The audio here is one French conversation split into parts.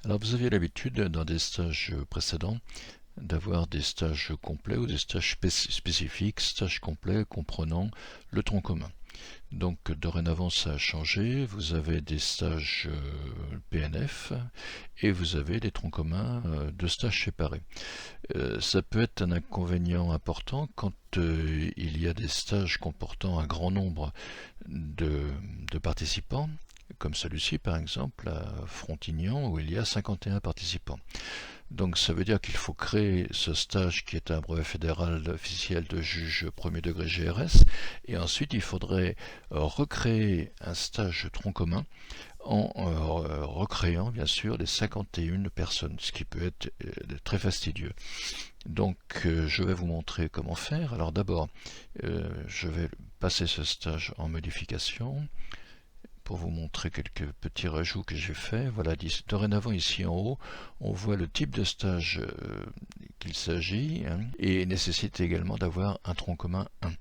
Alors vous aviez l'habitude dans des stages précédents d'avoir des stages complets ou des stages spécifiques, stages complets comprenant le tronc commun. Donc dorénavant ça a changé, vous avez des stages PNF et vous avez des troncs communs de stages séparés. Ça peut être un inconvénient important quand il y a des stages comportant un grand nombre de participants, comme celui-ci par exemple à Frontignan où il y a 51 participants. Donc ça veut dire qu'il faut créer ce stage qui est un brevet fédéral officiel de juge premier degré GRS et ensuite il faudrait recréer un stage tronc commun en recréant bien sûr les 51 personnes, ce qui peut être très fastidieux. Donc je vais vous montrer comment faire. Alors d'abord je vais passer ce stage en modification pour vous montrer quelques petits rajouts que j'ai fait. Voilà, dorénavant ici en haut, on voit le type de stage qu'il s'agit et nécessite également d'avoir un tronc commun 1.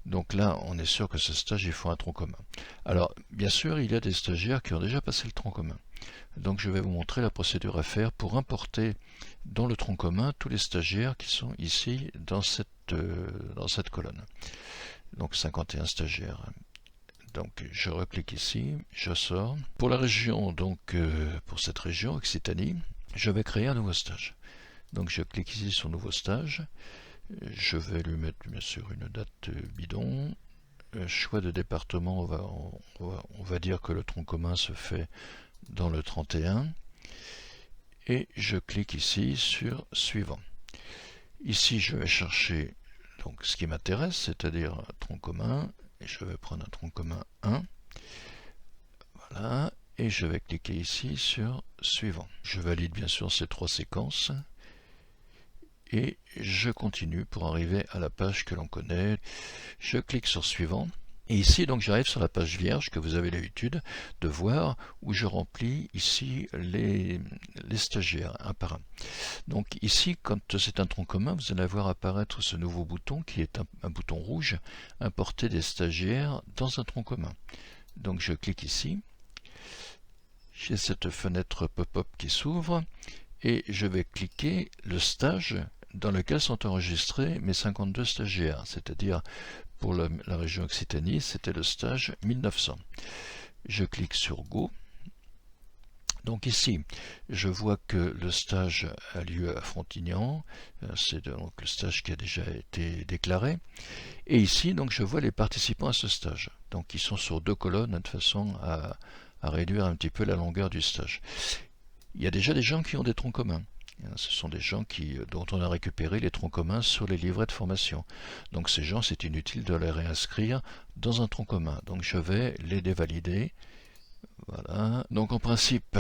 Donc là, on est sûr que ce stage, il faut un tronc commun. Alors, bien sûr, il y a des stagiaires qui ont déjà passé le tronc commun. Donc je vais vous montrer la procédure à faire pour importer dans le tronc commun tous les stagiaires qui sont ici dans cette colonne. Donc 51 stagiaires. Donc je reclique ici, je sors. Pour la région, donc pour cette région, Occitanie, je vais créer un nouveau stage. Donc je clique ici sur nouveau stage. Je vais lui mettre bien sûr une date bidon. Choix de département, on va dire que le tronc commun se fait dans le 31. Et je clique ici sur suivant. Ici je vais chercher donc ce qui m'intéresse, c'est-à-dire un tronc commun. Et je vais prendre un tronc commun 1. Voilà. Et je vais cliquer ici sur suivant. Je valide bien sûr ces trois séquences. Et je continue pour arriver à la page que l'on connaît. Je clique sur suivant. Et ici, donc, j'arrive sur la page vierge que vous avez l'habitude de voir, où je remplis ici les stagiaires, un par un. Donc ici, quand c'est un tronc commun, vous allez voir apparaître ce nouveau bouton qui est un bouton rouge, importer des stagiaires dans un tronc commun. Donc je clique ici, j'ai cette fenêtre pop-up qui s'ouvre et je vais cliquer le stage dans lequel sont enregistrés mes 52 stagiaires, c'est-à-dire pour la région Occitanie, c'était le stage 1900. Je clique sur Go. Donc ici, je vois que le stage a lieu à Frontignan, c'est donc le stage qui a déjà été déclaré. Et ici, donc, je vois les participants à ce stage. Donc ils sont sur deux colonnes de façon à réduire un petit peu la longueur du stage. Il y a déjà des gens qui ont des troncs communs. Ce sont des gens dont on a récupéré les troncs communs sur les livrets de formation. Donc ces gens, c'est inutile de les réinscrire dans un tronc commun. Donc je vais les dévalider. Voilà. Donc en principe,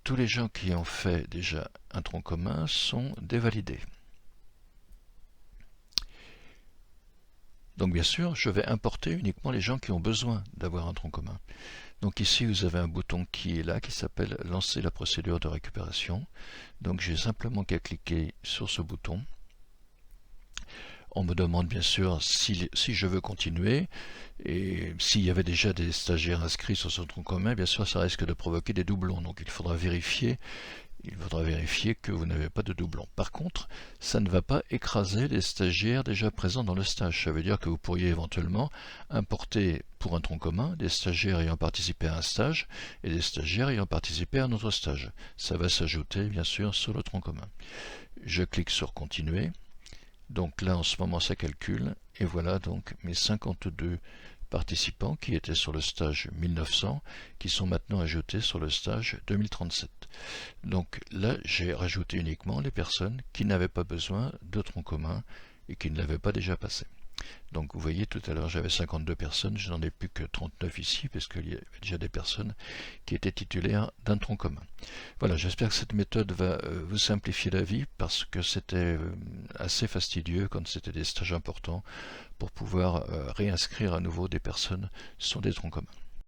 tous les gens qui ont fait déjà un tronc commun sont dévalidés. Donc bien sûr, je vais importer uniquement les gens qui ont besoin d'avoir un tronc commun. Donc ici, vous avez un bouton qui est là, qui s'appelle « Lancer la procédure de récupération ». Donc j'ai simplement qu'à cliquer sur ce bouton. On me demande bien sûr si je veux continuer, et s'il y avait déjà des stagiaires inscrits sur ce tronc commun, bien sûr ça risque de provoquer des doublons, donc il faudra vérifier que vous n'avez pas de doublons. Par contre, ça ne va pas écraser les stagiaires déjà présents dans le stage. Ça veut dire que vous pourriez éventuellement importer pour un tronc commun des stagiaires ayant participé à un stage et des stagiaires ayant participé à un autre stage. Ça va s'ajouter bien sûr sur le tronc commun. Je clique sur continuer. Donc là en ce moment ça calcule et voilà donc mes 52 participants qui étaient sur le stage 1900 qui sont maintenant ajoutés sur le stage 2037. Donc là j'ai rajouté uniquement les personnes qui n'avaient pas besoin de tronc commun et qui ne l'avaient pas déjà passé. Donc vous voyez, tout à l'heure j'avais 52 personnes, je n'en ai plus que 39 ici parce qu'il y avait déjà des personnes qui étaient titulaires d'un tronc commun. Voilà, j'espère que cette méthode va vous simplifier la vie parce que c'était assez fastidieux quand c'était des stages importants pour pouvoir réinscrire à nouveau des personnes sur des troncs communs.